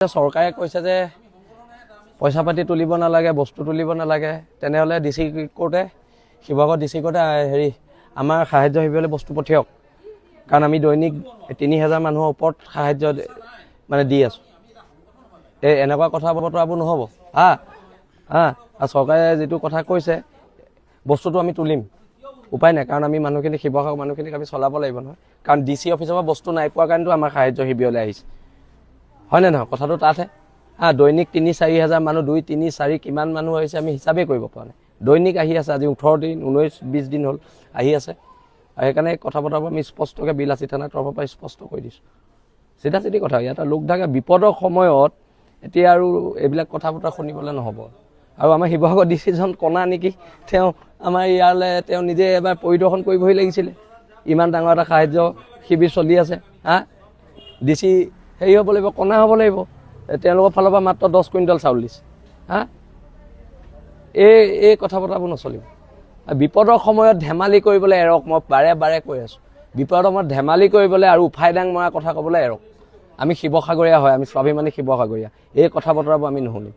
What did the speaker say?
চৰকাৰে কৈছে যে পইচা পাতি তুলিব নালাগে, বস্তু তুলিব নালাগে, তেনেহ'লে ডিচি কোৰ্টে শিৱসাগৰ ডিচি কোৰ্টে আমাৰ সাহায্য শিবিৰলৈ বস্তু পঠিয়াওক, কাৰণ আমি দৈনিক ৩,০০০ মানুহৰ ওপৰত সাহায্য মানে দি আছোঁ। এনেকুৱা কথা বতৰাবোৰ নহ'ব। আৰু চৰকাৰে যিটো কথা কৈছে বস্তুটো আমি তুলিম, উপায় নাই, কাৰণ আমি মানুহখিনি শিৱসাগৰ মানুহখিনিক আমি চলাব লাগিব নহয়, কাৰণ ডিচি অফিচৰ পৰা বস্তু নাই পোৱা কাৰণেতো আমাৰ সাহায্য শিবিৰলৈ আহিছে, হয়নে নহয়? কথাটো তাতহে। দৈনিক ৩-৪ হাজাৰ মানুহ, 2-3-4 কিমান মানুহ আহিছে আমি হিচাপেই কৰিব পৰা নাই। দৈনিক আহি আছে, আজি 18 দিন 19-20 দিন হ'ল আহি আছে। আৰু সেইকাৰণে কথা বতৰাবোৰ আমি স্পষ্টকৈ বিলাচী থানাৰ তৰফৰ পৰা স্পষ্ট কৰি দিছোঁ। চিধা চিধি কথা, ইয়াত লোক থাকে বিপদৰ সময়ত এতিয়া আৰু এইবিলাক কথা বতৰা শুনিবলৈ নহ'ব। আৰু আমাৰ শিৱসাগৰ ডিচিজন কণা নেকি, তেওঁ আমাৰ ইয়ালৈ তেওঁ নিজে এবাৰ পৰিদৰ্শন কৰিবহি লাগিছিলে। ইমান ডাঙৰ এটা সাহায্য শিবিৰ চলি আছে। ডিচি হেৰি হ'ব লাগিব, কণা হ'ব লাগিব। তেওঁলোকৰ ফালৰ পৰা মাত্ৰ 10 কুইণ্টেল চাউল দিছে। এই কথা বতৰাবোৰ নচলিব। বিপদৰ সময়ত ধেমালি কৰিবলৈ এৰক, মই বাৰে বাৰে কৈ আছোঁ, বিপদৰ সময়ত ধেমালি কৰিবলৈ আৰু উফাই ডাং মৰা কথা ক'বলৈ এৰক। আমি শিৱসাগৰীয়া হয়, আমি স্বাভিমানী শিৱসাগৰীয়া, এই কথা বতৰাবোৰ আমি নুশুনিম।